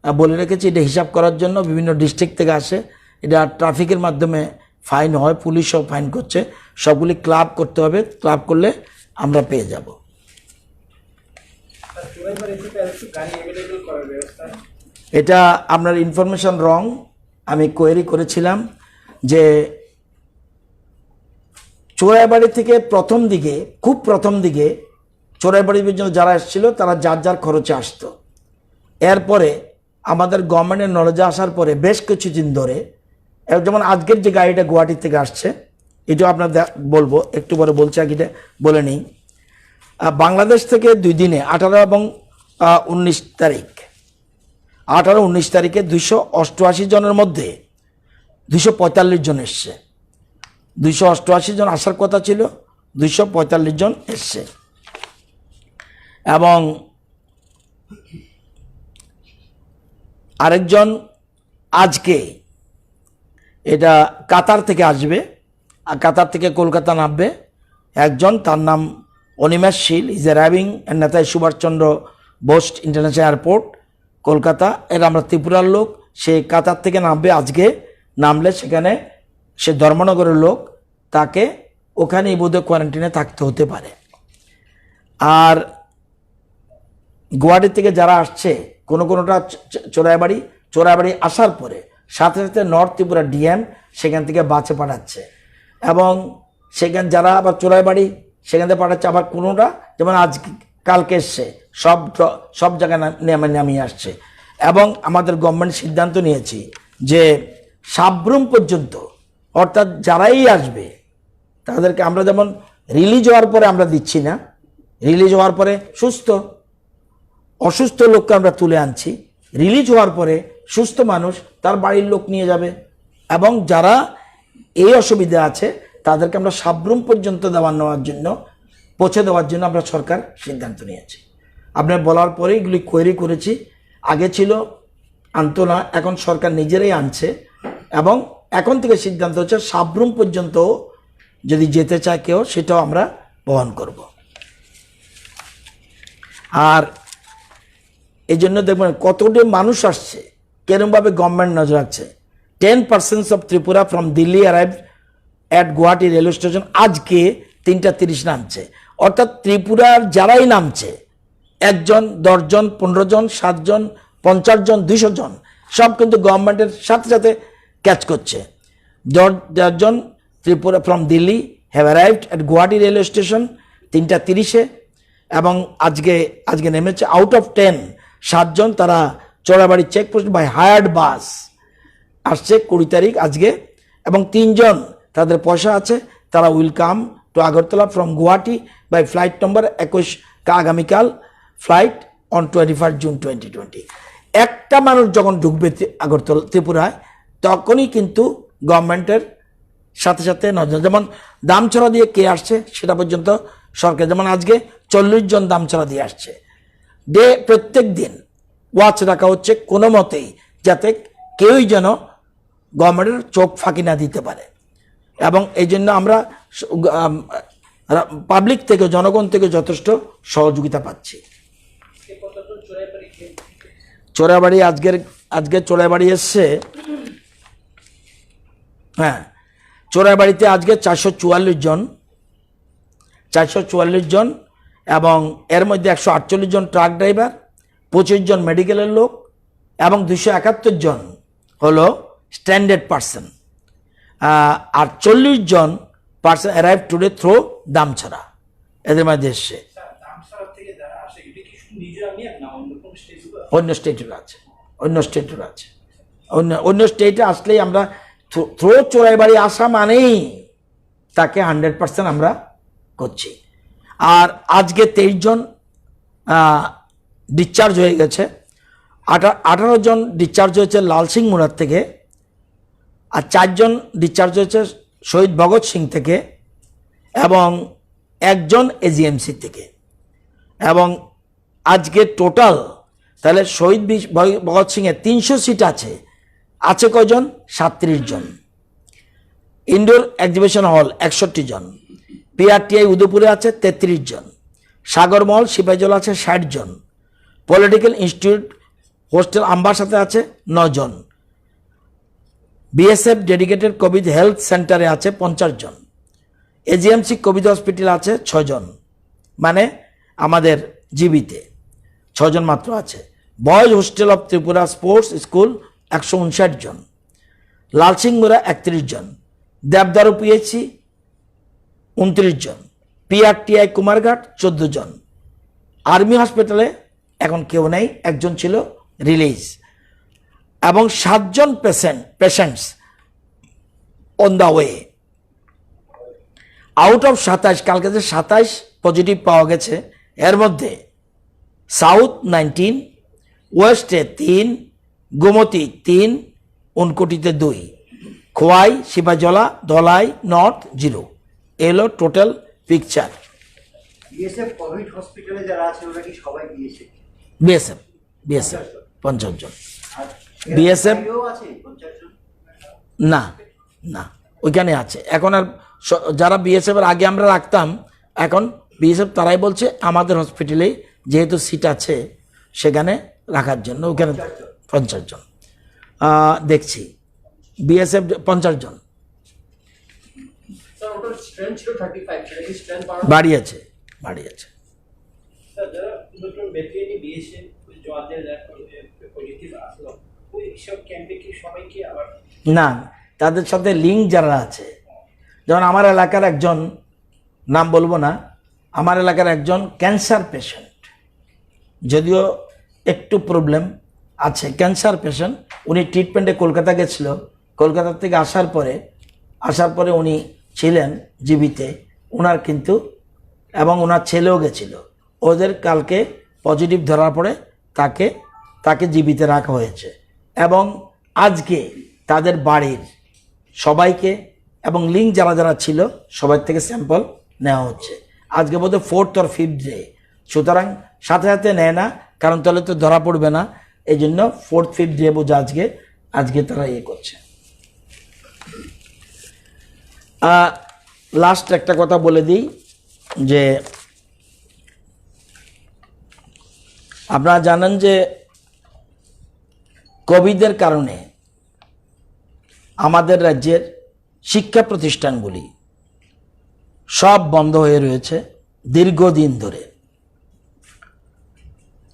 বলে রেখেছি। এটা হিসাব করার জন্য বিভিন্ন ডিস্ট্রিক্ট থেকে আসে, এটা ট্রাফিকের মাধ্যমে ফাইন হয়, পুলিশও ফাইন করছে, সবগুলি ক্লাব করতে হবে, ক্লাব করলে আমরা পেয়ে যাব। এটা আপনার ইনফরমেশন রং, আমি কোয়েরি করেছিলাম যে চোরাইবাড়ি থেকে খুব প্রথম দিকে চোরাইবাড়ির পর্যন্ত যারা এসেছিল তারা যার যার খরচে আসতো। এরপরে আমাদের গভর্নমেন্টের নলেজে আসার পরে বেশ কিছুদিন ধরে, যেমন আজকের যে গাড়িটা গুয়াহাটি থেকে আসছে, এটাও আপনার বলবো, একটু পরে বলছি, আগে বলে নিই। বাংলাদেশ থেকে 2 দিনে 18 এবং 19 তারিখ 18-19 তারিখে 288 জনের মধ্যে 245 জন এসছে। 288 জন আসার কথা ছিল, 245 জন এসছে। এবং আরেকজন আজকে এটা কাতার থেকে আসবে, আর কাতার থেকে কলকাতা নামবে একজন, তার নাম Animesh Sil, is arriving at Netaji Subhashchandra Bose international airport, Kolkata. এর আমরা ত্রিপুরার লোক, সে কাতার থেকে নামবে আজকে। নামলে সেখানে সে ধর্মনগরের লোক, তাকে ওখানেই বোধহয় কোয়ারেন্টাইনে থাকতে হতে পারে। আর গুয়াহাটি থেকে যারা আসছে, কোনোটা চোরাইবাড়ি আসার পরে সাথে সাথে নর্থ ত্রিপুরা ডিএম সেখান থেকে বাসে পাঠাচ্ছে, এবং সেখানে যারা আবার চোরাইবাড়ি সেখান থেকে পাঠাচ্ছে। আবার কোনোটা যেমন আজ কালকে এসছে, সব জায়গায় নামিয়ে আসছে। এবং আমাদের গভর্নমেন্ট সিদ্ধান্ত নিয়েছি যে সাবরুম পর্যন্ত, অর্থাৎ যারাই আসবে তাদেরকে আমরা যেমন রিলিজ হওয়ার পরে আমরা দিচ্ছি না, রিলিজ হওয়ার পরে অসুস্থ লোককে আমরা তুলে আনছি, রিলিজ হওয়ার পরে সুস্থ মানুষ তার বাড়ির লোক নিয়ে যাবে। এবং যারা এই অসুবিধা আছে তাদেরকে আমরা সাবরুম পর্যন্ত পৌঁছে দেওয়ার জন্য আমরা সরকার সিদ্ধান্ত নিয়েছি। আপনার বলার পরে এগুলি কোয়েরি করেছি, আগে ছিল আনতো না, এখন সরকার নিজেরাই আনছে। এবং এখন থেকে সিদ্ধান্ত হচ্ছে সাবরুম পর্যন্ত যদি যেতে চায় কেউ, সেটাও আমরা বহন করব। আর এই জন্য দেখবেন কতটি মানুষ আসছে, কেরমভাবে গভর্নমেন্ট নজর রাখছে। 10% of Tripura from Delhi arrive at Guwahati railway station. আজকে 3:30 নামছে, অর্থাৎ ত্রিপুরার যারাই নামছে, 1 জন, 10 জন, 15 জন, 7 জন, 50 জন, 200 জন, সব কিন্তু গভর্নমেন্টের সাথে সাথে ক্যাচ করছে। 10 জন Tripura from Delhi have arrived at Guwahati railway station 3:30-এ। এবং আজকে নেমেছে আউট অফ 10 7 জন তারা Churaibari checkpost by hired bus আসছে 20 তারিখ আজকে। এবং 3 জন তাদের পয়সা আছে, তারা will come to Agartala from Guwahati by flight number 21 আগামীকাল, ফ্লাইট অন 21 জুন 2020। একটা মানুষ যখন ঢুকবে আগরতলা ত্রিপুরায়, তখনই কিন্তু গভর্নমেন্টের সাথে সাথে নজর, যেমন দামছড়া দিয়ে কে আসছে সেটা পর্যন্ত সরকার, যেমন আজকে 40 জন দামছড়া দিয়ে আসছে। প্রত্যেক দিন ওয়াচ রাখা হচ্ছে কোনো মতেই যাতে কেউই যেন গভর্নমেন্টের চোখ ফাঁকি না দিতে পারে। এবং এই জন্য আমরা পাবলিক থেকে, জনগণ থেকে যথেষ্ট সহযোগিতা পাচ্ছি। চোরাবাড়ি আজকে চোরাবাড়ি এসছে, হ্যাঁ, চোরাবাড়িতে আজকে 444 জন, এবং এর মধ্যে 148 জন ট্রাক ড্রাইভার, 25 জন মেডিকেলের লোক, এবং 271 জন হলো স্ট্যান্ডার্ড পার্সন। আর 40 জন person arrive today through Damchhara, এদের মধ্যে এসছে। অন্য স্টেটের আছে, অন্য স্টেটে আসলেই আমরা থ্রো চোরাইবাড়ি আসা মানেই তাকে 100% আমরা করছি। আর আজকে 23 জন ডিসচার্জ হয়ে গেছে, 18 জন ডিসচার্জ হয়েছে লালসিং মুরাদ থেকে, আর 4 জন ডিসচার্জ হয়েছে শহীদ ভগৎ সিং থেকে, এবং 1 জন এজিএমসি থেকে। এবং আজকে টোটাল তাহলে শহীদ ভগৎ সিংয়ের 300 সিট আছে কয়জন? 37 জন। ইনডোর এক্সিবিশন হল 61 জন, পিআরটিআই উদয়পুরে আছে 33 জন, সাগরমহল সিপাহীজলা আছে 60 জন, পলিটিক্যাল ইনস্টিটিউট হোস্টেল আম্বাসাতে আছে 9 জন, বিএসএফ ডেডিকেটেড কোভিড হেলথ সেন্টারে আছে 50 জন, এজিএমসি কোভিড হসপিটাল আছে 6 জন, মানে আমাদের জিবিতে 6 জন মাত্র আছে, boys hostel of Tripura sports school 159 জন, লালসিংমুরা 31 জন, দেবদারু পিএইচসি 29 জন, পিআরটিআই কুমারঘাট 14 জন, আর্মি হসপিটালে এখন কেউ নেই, 1 জন ছিল রিলিজ, এবং 7 জন patients on the way. Out of 27, কালকে যে 27 পজিটিভ পাওয়া গেছে, এর মধ্যে সাউথ 19, ওয়েস্টে 3, গোমতী 3, উনকোটিতে 2, খোয়াই, সিপাজলা, ধলাই, নর্থ 0। এলো টোটাল পিকচার। বিএসএফ কোভিড হসপিটালে যারা আছে ওরা কি সবাই বিএসএফ? বিএসএফ 50 জন। আর BSF আছে 50 জন? না না, ওইখানে আছে এখন। আর যারা বিএসএফ এর আগে আমরা রাখতাম, এখন বিএসএফ তারাই বলছে আমাদের হসপিটালে যেহেতু সিট আছে সেখানে রাখার জন্য ওখানে 50 জন। দেখছি বিএসএফ 50 জন স্যার ওটার স্ট্রেন্থ ছিল 35, সেটা কি স্ট্রেন্থ বাড়িয়েছে। স্যার যারা নতুন বেটিএনি বিএসএফ জওয়ানদের পজিটিভ আসলো, ওই সব ক্যাম্পে কি সবাইকে আবার না, তাদের সাথে লিঙ্ক যারা আছে, যেমন আমার এলাকার একজন, নাম বলবো না, আমার এলাকার একজন ক্যান্সার পেশেন্ট, যদিও একটু প্রবলেম আছে, ক্যান্সার পেশেন্ট, উনি ট্রিটমেন্টে কলকাতা গেছিল। কলকাতা থেকে আসার পরে উনি ছিলেন জীবিতে, ওনার কিন্তু, এবং ওনার ছেলেও গেছিল, ওদের কালকে পজিটিভ ধরার পরে তাকে জীবিতে রাখা হয়েছে। এবং আজকে তাদের বাড়ির সবাইকে এবং লিঙ্ক যারা যারা ছিল সবাই থেকে স্যাম্পল নেওয়া হচ্ছে। আজকে বোধহয় 4th or 5th ডে, সুতরাং সাথে সাথে নেয় না, কারণ তাহলে তো ধরা পড়বে না, এই জন্য 4th 5th ডে বোঝা আজকে তারা করছে। লাস্ট একটা কথা বলে দিই যে আপনারা জানেন যে কোভিডের কারণে আমাদের রাজ্যের শিক্ষা প্রতিষ্ঠানগুলি সব বন্ধ হয়ে রয়েছে দীর্ঘদিন ধরে।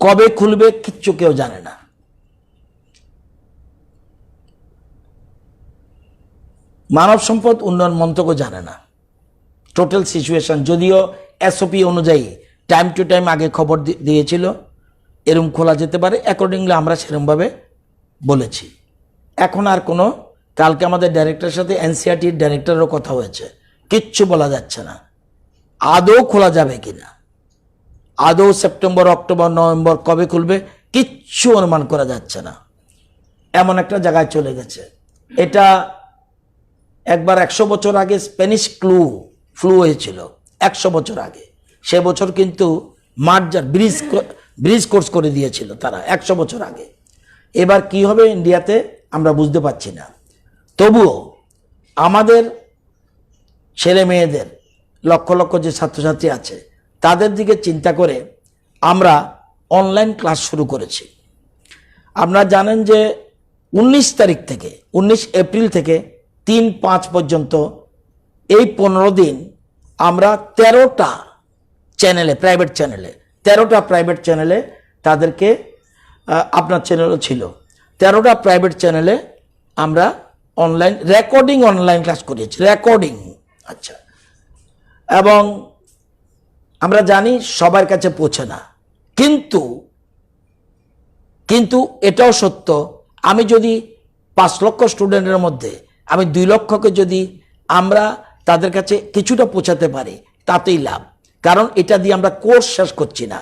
কবে খুলবে কিচ্ছু কেউ জানে না। মানব সম্পদ উন্নয়ন মন্ত্রকও জানে না টোটাল সিচুয়েশন, যদিও এসওপি অনুযায়ী টাইম টু টাইম আগে খবর দিয়েছিল এরকম খোলা যেতে পারে, অ্যাকর্ডিংলি আমরা সেরকমভাবে বলেছি। এখন আর কোনো, কালকে আমাদের ডাইরেক্টরের সাথে এনসিআরটির ডাইরেক্টরেরও কথা হয়েছে, কিচ্ছু বলা যাচ্ছে না আদৌ খোলা যাবে কিনা, আদৌ সেপ্টেম্বর, অক্টোবর, নভেম্বর কবে খুলবে কিচ্ছু অনুমান করা যাচ্ছে না। এমন একটা জায়গায় চলে গেছে। এটা একবার 100 বছর আগে স্প্যানিশ ফ্লু হয়েছিল, 100 বছর আগে। সে বছর কিন্তু ব্রিজ কোর্স করে দিয়েছিল তারা 100 বছর আগে। এবার কি হবে ইন্ডিয়াতে আমরা বুঝতে পারছি না। তবুও আমাদের ছেলে মেয়েদের লক্ষ লক্ষ যে ছাত্রছাত্রী আছে তাদের দিকে চিন্তা করে আমরা অনলাইন ক্লাস শুরু করেছি। আপনারা জানেন যে 19 এপ্রিল থেকে 3-5 পর্যন্ত এই 15 দিন আমরা 13টা চ্যানেলে, প্রাইভেট চ্যানেলে তাদেরকে, আপনার চ্যানেলও ছিল, 13টা প্রাইভেট চ্যানেলে আমরা অনলাইন ক্লাস করিয়েছি, রেকর্ডিং। আচ্ছা, এবং আমরা জানি সবার কাছে পৌঁছে না, কিন্তু এটাও সত্য, আমি যদি 5 লক্ষ স্টুডেন্টের মধ্যে আমি 2 লক্ষকে যদি আমরা তাদের কাছে কিছুটা পৌঁছাতে পারি তাতেই লাভ। কারণ এটা দিয়ে আমরা কোর্স শেষ করছি না,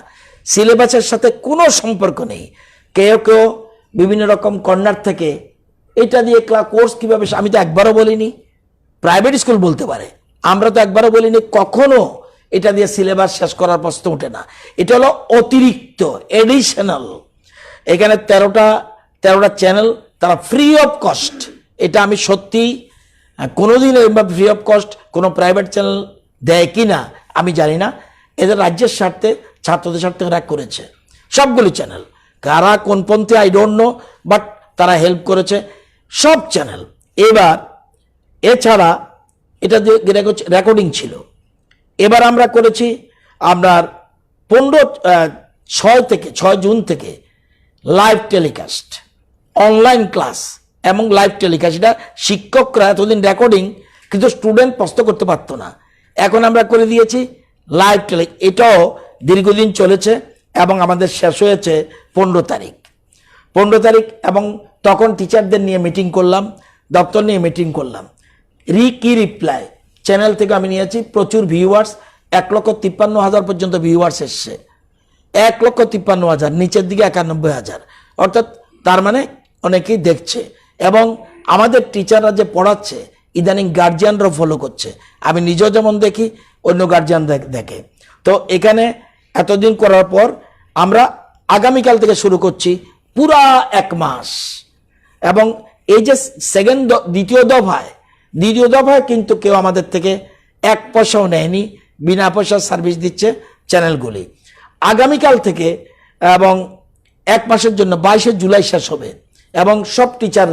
সিলেবাসের সাথে কোনো সম্পর্ক নেই। কেউ বিভিন্ন রকম কর্নার থেকে এটা দিয়ে কোর্স কীভাবে, আমি তো একবারও বলিনি, প্রাইভেট স্কুল বলতে পারে, আমরা তো একবারও বলিনি কখনো এটা দিয়ে সিলেবাস শেষ করার প্রশ্ন ওঠে না। এটা হলো অতিরিক্ত, এডিশনাল। এখানে 13টা চ্যানেল তারা ফ্রি অফ কস্ট, এটা আমি সত্যি কোনোদিন ফ্রি অফ কস্ট কোনো প্রাইভেট চ্যানেল দেয় কি না আমি জানি না। এদের রাজ্যের স্বার্থে, ছাত্রদের স্বার্থে ওরা করেছে সবগুলি চ্যানেল। কারা কোন পন্থে আই ডোন্ট নো, বাট তারা হেল্প করেছে সব চ্যানেল। এবার এছাড়া এটা যে রেকর্ডিং ছিল, এবার আমরা করেছি আপনার 6 জুন থেকে লাইভ টেলিকাস্ট, অনলাইন ক্লাস এবং লাইভ টেলিকাস্ট। এটা শিক্ষকরা এতদিন রেকর্ডিং, কিন্তু স্টুডেন্ট প্রশ্ন করতে পারতো না, এখন আমরা করে দিয়েছি লাইভ এটাও দীর্ঘদিন চলেছে এবং আমাদের শেষ হয়েছে 15 তারিখ। এবং তখন টিচারদের নিয়ে মিটিং করলাম, দপ্তর নিয়ে মিটিং করলাম, রিপ্লাই চ্যানেল থেকে আমি নিয়েছি প্রচুর ভিউয়ার্স, 1,53,000 পর্যন্ত ভিউয়ার্স এসছে, 1,53,000, নিচের দিকে 91,000, অর্থাৎ তার মানে অনেকেই দেখছে, এবং আমাদের টিচাররা যে পড়াচ্ছে ইদানিং গার্জিয়ানরাও ফলো করছে। আমি নিজেও যেমন দেখি, অন্য গার্জিয়ান দেখে। তো এখানে এতদিন করার পর আমরা আগামীকাল থেকে শুরু করছি পুরা 1 মাস। এবং এই যে দ্বিতীয় দফায় কিন্তু কেউ আমাদের থেকে 1 পয়সাও নেয়নি, বিনা পয়সার সার্ভিস দিচ্ছে চ্যানেলগুলি। আগামীকাল থেকে এবং 1 মাসের জন্য 22শে জুলাই শেষ হবে, এবং সব টিচার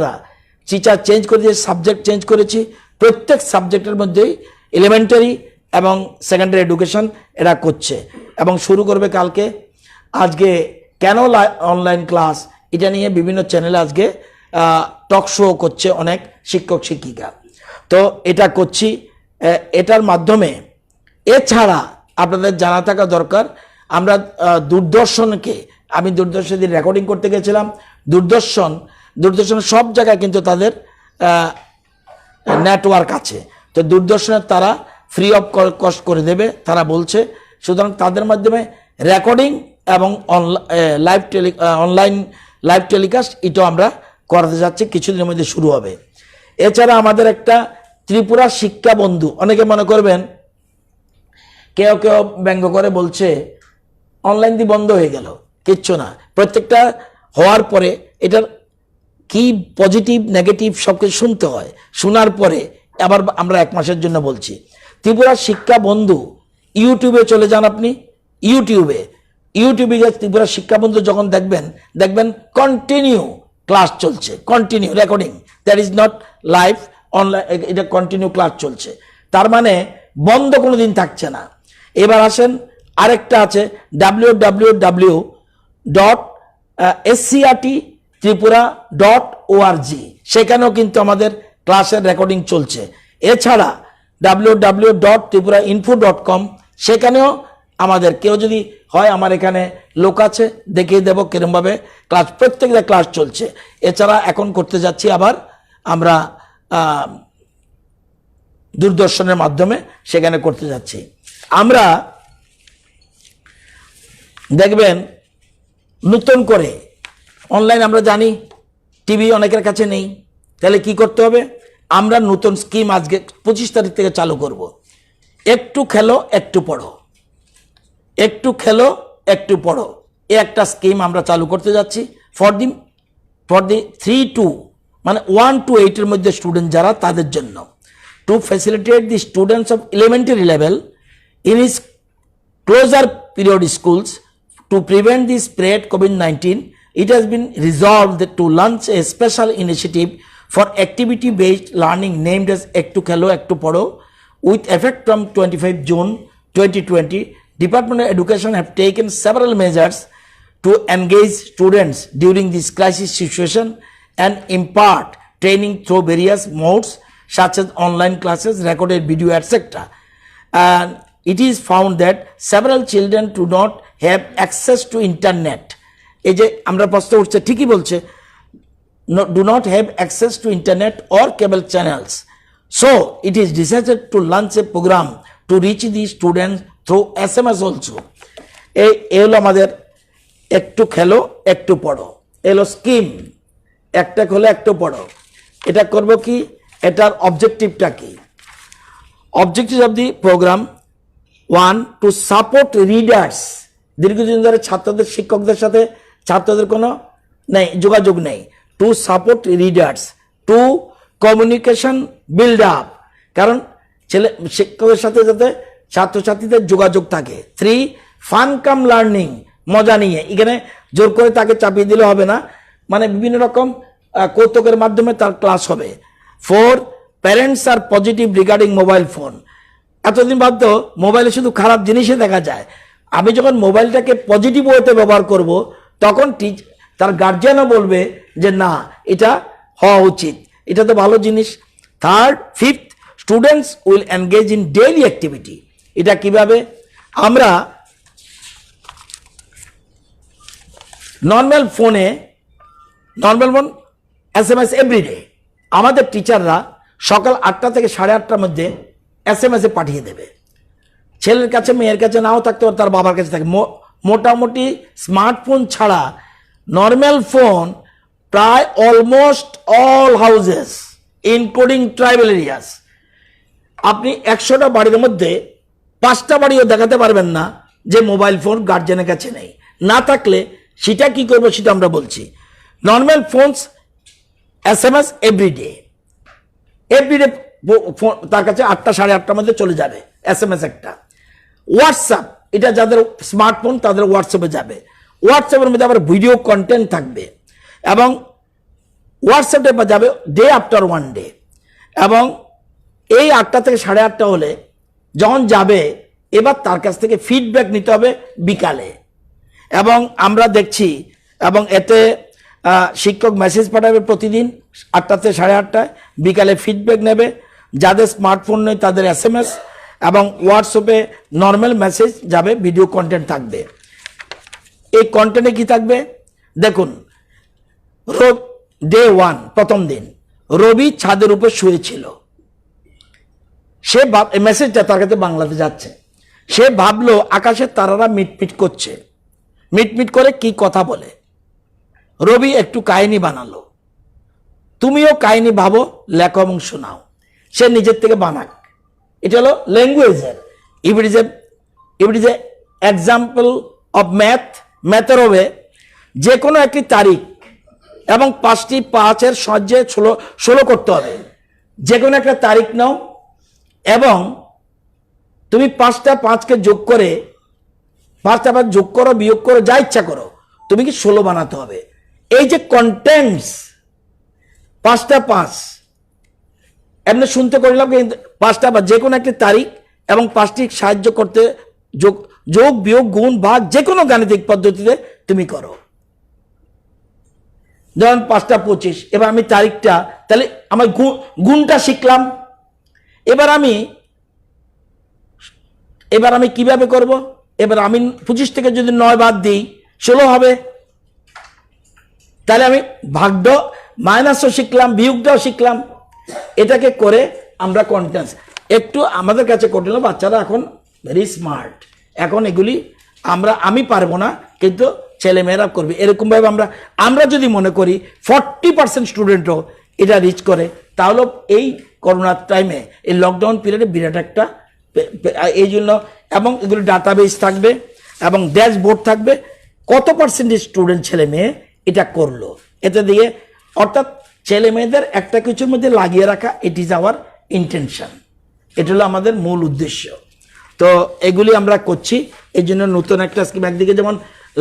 চেঞ্জ করে দিয়ে সাবজেক্ট চেঞ্জ করেছি। প্রত্যেক সাবজেক্টের মধ্যেই এলিমেন্টারি এবং সেকেন্ডারি এডুকেশন এরা করছে, এবং শুরু করবে কালকে। আজকে কেন অনলাইন ক্লাস এটা নিয়ে বিভিন্ন চ্যানেলে আজকে টক শো করছে অনেক শিক্ষক শিক্ষিকা। তো এটা করছি, এটার মাধ্যমে। এছাড়া আপনাদের জানা থাকা দরকার, আমরা দূরদর্শনকে, আমি দূরদর্শনের রেকর্ডিং করতে গেছিলাম। দূরদর্শনের সব জায়গায় কিন্তু তাদের নেটওয়ার্ক আছে। তো দূরদর্শনের তারা ফ্রি অফ কস্ট করে দেবে, তারা বলছে। সুতরাং তাদের মাধ্যমে রেকর্ডিং এবং অনলাইন লাইভ টেলিকাস্ট এটাও আমরা করাতে যাচ্ছি, কিছুদিনের মধ্যে শুরু হবে। এছাড়া আমাদের একটা ত্রিপুরা শিক্ষা বন্ধু, অনেকে মনে করবেন, কেউ ব্যঙ্গ করে বলছে অনলাইন দিয়ে বন্ধ হয়ে গেল। কিচ্ছু না, প্রত্যেকটা হওয়ার পরে এটার কি পজিটিভ নেগেটিভ সব কিছু শুনতে হয়। শোনার পরে আবার আমরা 1 মাসের জন্য বলছি। ত্রিপুরা শিক্ষা বন্ধু ইউটিউবে চলে যান আপনি। ইউটিউবে যে ত্রিপুরা শিক্ষা বন্ধু যখন দেখবেন কন্টিনিউ ক্লাস চলছে, continue recording, that is not live, online, এটা কন্টিনিউ ক্লাস চলছে। তার মানে বন্ধ কোনো দিন থাকছে না। এবার আসেন, আরেকটা আছে www.scrttripura.org, সেখানেও কিন্তু আমাদের ক্লাসের রেকর্ডিং চলছে। এছাড়া www.tripurainfo.com, সেখানেও আমাদের কেউ যদি হয়, আমার এখানে লোক আছে, দেখিয়ে দেবো কিরমভাবে ক্লাস, প্রত্যেকটা ক্লাস চলছে। এছাড়া এখন করতে যাচ্ছি আবার আমরা দূরদর্শনের মাধ্যমে সেখানে করতে যাচ্ছি। আমরা দেখবেন নতুন করে অনলাইন, আমরা জানি টিভি অনেকের কাছে নেই, তাহলে কি করতে হবে? আমরা নতুন স্কিম আজকে 25 তারিখ থেকে চালু করব। একটু খেলো একটু পড়ো, একটু খেলো একটু পড়ো, এই একটা স্কিম আমরা চালু করতে যাচ্ছি ফর দি 3 to 1 to 8 এর মধ্যে স্টুডেন্ট যারা, তাদের জন্য, two facilitate the students of elementary level in is closer period schools to prevent the spread COVID-19. It has been resolved to launch a special initiative for activity-based learning named as Ektu Khelo Ektu Padho with effect from 25 June 2020. Department of Education have taken several measures to engage students during this crisis situation and impart training through various modes such as online classes, recorded video, etc. And it is found that several children do not have access to internet. এই যে আমরা প্রশ্ন উঠছে, ঠিকই বলছে, do not have access to internet or cable channels. So it is decided to launch a program to reach these students through SMS also. এই হলো আমাদের একটু খেলো একটু পড়ো, এলো স্কিম। একটা খেলো একটু পড়ো, এটা করব কি? এটার অবজেক্টিভটা কি? Objective of the programme, 1, to support readers. দীর্ঘদিন ধরে ছাত্রদের, শিক্ষকদের সাথে ছাত্রদের কোনো যোগাযোগ নেই। To support readers, to communication build up, কারণ শিক্ষকের সাথে যাতে ছাত্রছাত্রীদের যোগাযোগ থাকে। 3, ফান কাম লার্নিং, মজা নিয়ে, এখানে জোর করে তাকে চাপিয়ে দিলে হবে না, বিভিন্ন রকম কৌতুকের মাধ্যমে তার ক্লাস হবে। 4, parents are positive regarding mobile phone. এতদিন ভাবতো মোবাইলে শুধু খারাপ জিনিসই দেখা যায়, আমি যখন মোবাইলটাকে পজিটিভ ওয়েতে ব্যবহার করব, তখন তার গার্জিয়ানও বলবে যে না, এটা হওয়া উচিত, এটা তো ভালো জিনিস। 3rd, 5th, students will engage in daily activity. এটা কিভাবে? আমরা নর্মাল ফোন SMS এভরিডে, আমাদের টিচাররা সকাল 8টা থেকে 8:30টার মধ্যে SMS পাঠিয়ে দেবে। ছেলের কাছে, মেয়ের কাছে নাও থাকতে পারে, তার বাবার কাছে থাকে। মোটামুটি স্মার্টফোন ছাড়া নর্মাল ফোন প্রায় almost all houses including tribal areas, আপনি 100টা বাড়ির মধ্যে 5টা বাড়িও দেখাতে পারবেন না যে মোবাইল ফোন গার্জেনের কাছে নেই। না থাকলে সেটা কি করবো সেটা আমরা বলছি। নর্মাল ফোনস SMS এভরিডে তার কাছে 8টা 8:30টার মধ্যে চলে যাবে SMS একটা। হোয়াটসঅ্যাপ, এটা যাদের স্মার্টফোন তাদের হোয়াটসঅ্যাপে যাবে। হোয়াটসঅ্যাপের মধ্যে আবার ভিডিও কন্টেন্ট থাকবে এবং হোয়াটসঅ্যাপে যাবে ডে আফটার ওয়ান ডে। এবং এই 8টা থেকে 8:30 হলে যখন যাবে, এবার তার কাছ থেকে ফিডব্যাক নিতে হবে বিকালে। এবং আমরা দেখছি, এবং এতে শিক্ষক মেসেজ পাঠাবে প্রতিদিন 8টা থেকে 8:30টায়, বিকালে ফিডব্যাক নেবে। যাদের স্মার্টফোন নেই তাদের SMS এবং হোয়াটসঅ্যাপে নর্মাল মেসেজ যাবে, ভিডিও কন্টেন্ট থাকবে। এই কন্টেন্টে কি থাকবে দেখুন। ডে 1 প্রথম দিন রবি ছাদের উপর শুয়েছিল, সে মেসেজটা তার কাছে বাংলাতে যাচ্ছে। সে ভাবলো আকাশের তারারা মিটমিট করছে, মিটমিট করে কি কথা বলে। রবি একটু কাহিনী বানালো, তুমিও কাহিনী ভাবো, লেখো এবং শোনাও। সে নিজের থেকে বানাক, এটা হলো ল্যাঙ্গুয়েজের। If it is a example of ম্যাথের হবে যে কোনো একটি তারিখ এবং 5টি 5-এর সাহায্যে 16 করতে হবে। যে কোনো একটা তারিখ নাও এবং তুমি 5টা 5কে যোগ করে 5টা 5 যোগ করো, বিয়োগ করো, যা ইচ্ছা করো, তুমি কি 16 বানাতে হবে। এই যে কন্টেন্টস 5টা 5 এমনি শুনতে করলাম, 5টা 5 যে কোনো একটি তারিখ এবং 5টি সাহায্য করতে যোগ বিয়োগ গুণ ভাগ যে কোনো গাণিতিক পদ্ধতিতে তুমি করো। ধরেন 5টা 25, এবার আমি তারিখটা, তাহলে আমার গুণটা শিখলাম। এবার আমি কিভাবে করব? এবার আমি 25 থেকে যদি 9 বাদ দিই 16 হবে। তাহলে আমি ভাগটা মাইনাসও শিখলাম, বিয়োগটাও শিখলাম। এটাকে করে আমরা কন্টেন্টস একটু আমাদের কাছে কঠিন। বাচ্চারা এখন ভেরি স্মার্ট, এখন এগুলি আমি পারবো না, কিন্তু ছেলেমেয়েরা করবে। এরকমভাবে আমরা যদি মনে করি 40% স্টুডেন্টও এটা রিচ করে, তাহলে এই করোনার টাইমে, এই লকডাউন পিরিয়ডে বিরাট একটা এই জন্য। এবং এগুলি ডাটাবেস থাকবে এবং ড্যাশবোর্ড থাকবে, কত পার্সেন্টেজ স্টুডেন্ট ছেলে মেয়ে এটা করলো। এতে দিয়ে অর্থাৎ ছেলে মেয়েদের একটা কিছুর মধ্যে লাগিয়ে রাখা, ইট ইজ আওয়ার ইন্টেনশন, এটা হলো আমাদের মূল উদ্দেশ্য। তো এগুলি আমরা করছি। এই জন্য নতুন একটা স্কিম, একদিকে যেমন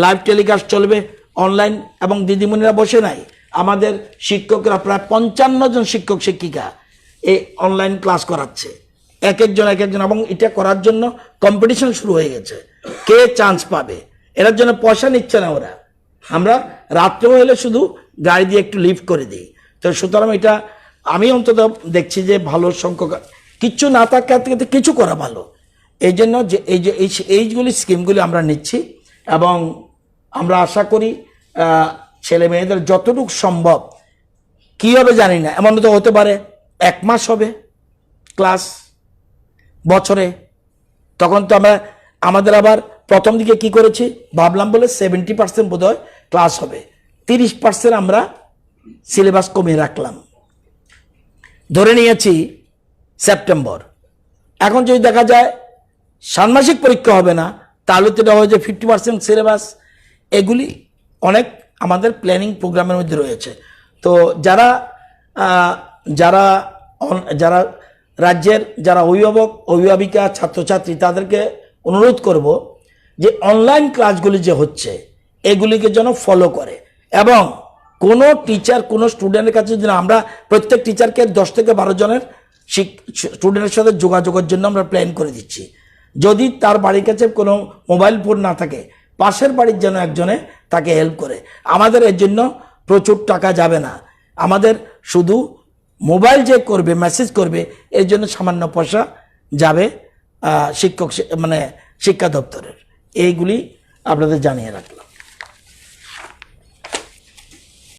লাইভ টেলিকাস্ট চলবে অনলাইন, এবং দিদিমণিরা বসে নাই, আমাদের শিক্ষকরা প্রায় 55 জন শিক্ষক শিক্ষিকা এই অনলাইন ক্লাস করাচ্ছে, এক একজন। এবং এটা করার জন্য কম্পিটিশন শুরু হয়ে গেছে, কে চান্স পাবে। এটার জন্য পয়সা নিচ্ছে না ওরা, আমরা রাত্রেও হলে শুধু গাড়ি দিয়ে একটু লিফট করে দিই। তো সুতরাং এটা আমি অন্তত দেখছি যে ভালো সংখ্যক, কিচ্ছু না থাকতে কিছু করা ভালো। এই জন্য যে এইগুলি স্কিমগুলি আমরা নিচ্ছি এবং আমরা আশা করি ছেলে মেয়েদের যতটুকু সম্ভব, কী হবে জানি না, এমন তো হতে পারে 1 মাস হবে ক্লাস বছরে। তখন তো আমাদের আবার প্রথম দিকে কি করেছি ভাবলাম বলে 70% বোধহয় ক্লাস হবে, 30% আমরা সিলেবাস কমিয়ে রাখলাম, ধরে নিয়েছি সেপ্টেম্বর। এখন যদি দেখা যায় ষান্মাসিক পরীক্ষা হবে না, তাহলে তো এটা হয়ে যায় 50% সিলেবাস। এগুলি অনেক আমাদের প্ল্যানিং প্রোগ্রামের মধ্যে রয়েছে। তো যারা রাজ্যের যারা অভিভাবিকা ছাত্রছাত্রী, তাদেরকে অনুরোধ করব যে অনলাইন ক্লাসগুলি যে হচ্ছে এগুলিকে যেন ফলো করে, এবং কোনো টিচার কোনো স্টুডেন্টের কাছে যেন, আমরা প্রত্যেক টিচারকে 10 থেকে 12 জনের স্টুডেন্টের সাথে যোগাযোগের জন্য আমরা প্ল্যান করে দিচ্ছি। যদি তার বাড়ির কাছে কোনো মোবাইল ফোন না থাকে, পাশের বাড়ির যেন একজনে তাকে হেল্প করে। আমাদের এর জন্য প্রচুর টাকা যাবে না, আমাদের শুধু মোবাইল যে করবে, মেসেজ করবে, এর জন্য সামান্য পয়সা যাবে শিক্ষা দপ্তরের। এইগুলি আপনাদের জানিয়ে রাখলাম।